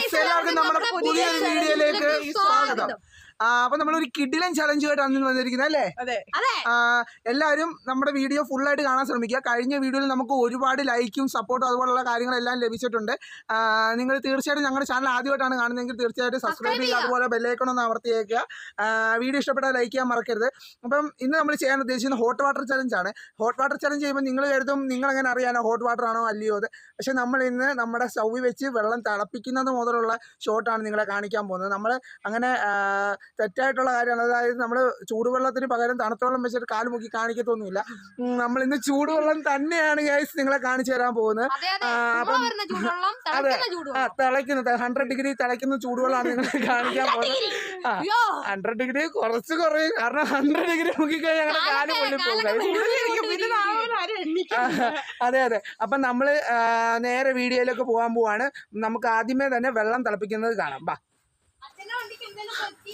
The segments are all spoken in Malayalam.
എല്ലാവർക്കും നമ്മുടെ പുതിയൊരു വീഡിയോയിലേക്ക് സ്വാഗതം. അപ്പൊ നമ്മളൊരു കിഡിലൻ ചലഞ്ചുമായിട്ടാണ് വന്നിരിക്കുന്നത് അല്ലേ? എല്ലാവരും നമ്മുടെ വീഡിയോ ഫുള്ളായിട്ട് കാണാൻ ശ്രമിക്കുക. കഴിഞ്ഞ വീഡിയോയിൽ നമുക്ക് ഒരുപാട് ലൈക്കും സപ്പോർട്ടും അതുപോലുള്ള കാര്യങ്ങളെല്ലാം ലഭിച്ചിട്ടുണ്ട്. നിങ്ങൾ തീർച്ചയായിട്ടും ഞങ്ങളുടെ ചാനൽ ആദ്യമായിട്ടാണ് കാണുന്നതെങ്കിൽ തീർച്ചയായിട്ടും സബ്സ്ക്രൈബ് ചെയ്യുക, അതുപോലെ ബെല്ലൈക്കൺ ഒന്ന് അമർത്തിയേക്കുക. വീഡിയോ ഇഷ്ടപ്പെട്ടാൽ ലൈക്ക് ചെയ്യാൻ മറക്കരുത്. അപ്പം ഇന്ന് നമ്മൾ ചെയ്യാൻ ഉദ്ദേശിക്കുന്നത് ഹോട്ട് വാട്ടർ ചലഞ്ചാണ്. ഹോട്ട് വാട്ടർ ചലഞ്ച് ചെയ്യുമ്പോൾ നിങ്ങൾ കരുതും നിങ്ങളെങ്ങനെ അറിയാനോ ഹോട്ട് വാട്ടർ ആണോ അല്ലയോ അത്. പക്ഷേ നമ്മൾ ഇന്ന് നമ്മുടെ സ്റ്റൗവിൽ വെച്ച് വെള്ളം തിളപ്പിക്കുന്നത് മുതലുള്ള ഷോട്ടാണ് നിങ്ങളെ കാണിക്കാൻ പോകുന്നത്. നമ്മൾ അങ്ങനെ തെറ്റായിട്ടുള്ള കാര്യമാണ്. അതായത് നമ്മൾ ചൂടുവെള്ളത്തിന് പകരം തണുത്ത വെള്ളം വെച്ചിട്ട് കാല് മുക്കി കാണിക്കത്തൊന്നുമില്ല. നമ്മൾ ഇന്ന് ചൂടുവെള്ളം തന്നെയാണ് ഗൈസ് നിങ്ങളെ കാണിച്ചു തരാൻ പോകുന്നത്. അപ്പം അതെ, തിളയ്ക്കുന്നത് 100 ഡിഗ്രി തിളയ്ക്കുന്ന ചൂടുവെള്ളമാണ് നിങ്ങളെ കാണിക്കാൻ പോകുന്നത്. 100 ഡിഗ്രി കുറച്ച് കുറയും, കാരണം 100 ഡിഗ്രി മുക്കിക്കഴിഞ്ഞാൽ ഞങ്ങളുടെ കാല് പൊള്ളിപ്പോകും. അതെ അതെ. അപ്പം നമ്മൾ നേരെ വീഡിയോയിലേക്ക് പോകാൻ പോവാണ്. നമുക്ക് ആദ്യമേ തന്നെ വെള്ളം തിളപ്പിക്കുന്നത് കാണാം. ബാ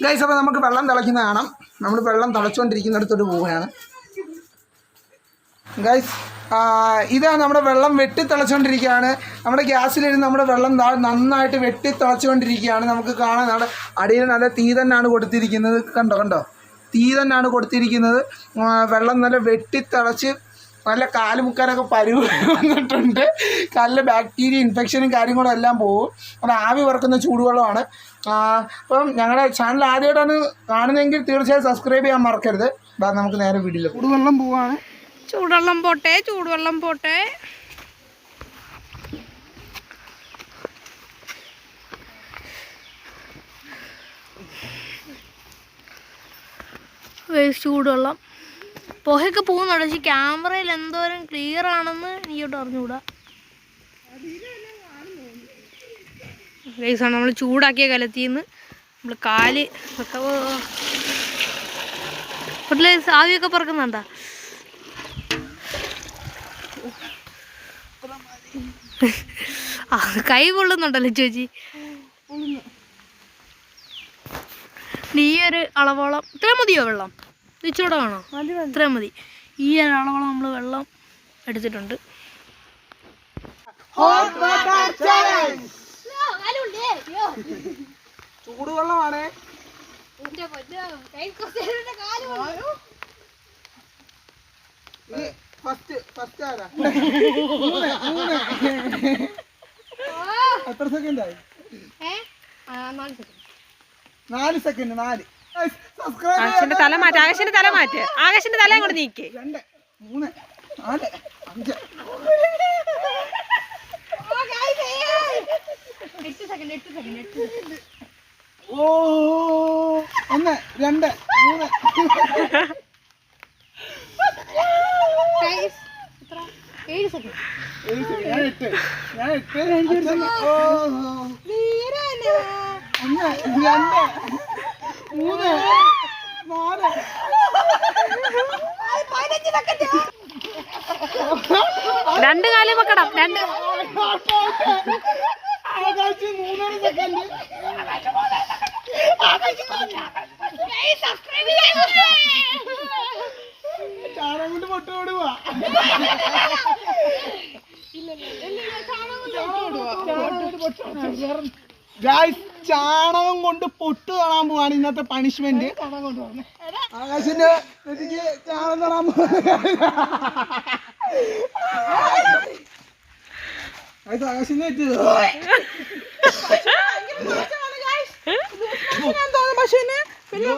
ഗൈസ്, അപ്പോൾ നമുക്ക് വെള്ളം തിളയ്ക്കുന്ന കാണാം. നമ്മൾ വെള്ളം തിളച്ചുകൊണ്ടിരിക്കുന്നിടത്തോട്ട് പോവുകയാണ് ഗൈസ്. ഇതാണ് നമ്മുടെ വെള്ളം വെട്ടി തിളച്ചുകൊണ്ടിരിക്കുകയാണ്. നമ്മുടെ ഗ്യാസിലിരുന്ന് നമ്മുടെ വെള്ളം നന്നായിട്ട് വെട്ടി തിളച്ചുകൊണ്ടിരിക്കുകയാണ്. നമുക്ക് കാണാം നമ്മുടെ അടിയിൽ നല്ല തീ തന്നെയാണ് കൊടുത്തിരിക്കുന്നത്. കണ്ടോ തീ തന്നെയാണ് കൊടുത്തിരിക്കുന്നത്. വെള്ളം നല്ല വെട്ടി തിളച്ച് നല്ല കാല് മുക്കാനൊക്കെ പരുവ് വന്നിട്ടുണ്ട്. നല്ല ബാക്ടീരിയ ഇൻഫെക്ഷനും കാര്യങ്ങളും എല്ലാം പോകും. അത് ആവി പറക്കുന്ന ചൂടുവെള്ളമാണ്. അപ്പം ഞങ്ങളുടെ ചാനൽ ആദ്യമായിട്ടാണ് കാണുന്നതെങ്കിൽ തീർച്ചയായും സബ്സ്ക്രൈബ് ചെയ്യാൻ മറക്കരുത്. നമുക്ക് നേരെ വീട്ടിൽ ചൂടുവെള്ളം പോവാണ്. ചൂടുവെള്ളം പോട്ടെ. ചൂടുവെള്ളം പുകയൊക്കെ പോകുന്നുണ്ട്. പക്ഷെ ക്യാമറയിൽ എന്തോരം ക്ലിയർ ആണെന്ന് എനിക്കോട്ട് അറിഞ്ഞുകൂടാ. ഗൈസാണ് നമ്മൾ ചൂടാക്കിയ കലത്തിന്ന് നമ്മൾ കാല് ആവിയൊക്കെ പറക്കുന്നുണ്ടാ. കൈ പൊള്ളുന്നുണ്ടല്ലോ ചേച്ചി. ഈ ഒരു അളവോളം ഇത്രയും മതിയോ വെള്ളം? ഇച്ചിരൂടെ വേണോ? ഇത്രയും മതി. ഈ ഒരു അളവോളം നമ്മൾ വെള്ളം എടുത്തിട്ടുണ്ട്. ചൂടുവെള്ളമാണ്. എത്ര സെക്കൻഡ് ആയി? 4 സെക്കൻഡ്. ആകാശിന്റെ തല മാറ്റ്. ആകാശിന്റെ തല അങ്ങോട്ട് നീക്കി. 2 3 4 5 8 സെക്കൻഡ്. ഓ 1 2 3 7 സെക്കൻഡ്. ഞാൻ 8 രണ്ട് കാലം വെക്കണം. 2 ആകാശ് 3 സെക്കൻഡ്. ചാണകം കൊണ്ട് പൊട്ടുകൊടുവാ. ചാണകം കൊണ്ട് പൊട്ട് തൊടാൻ പോവാണ് ഇന്നത്തെ പണിഷ്മെന്റ്. ആകാശിന്റെ ചാണകം തൊടാൻ ആകാശിന്റെ പശുവിന്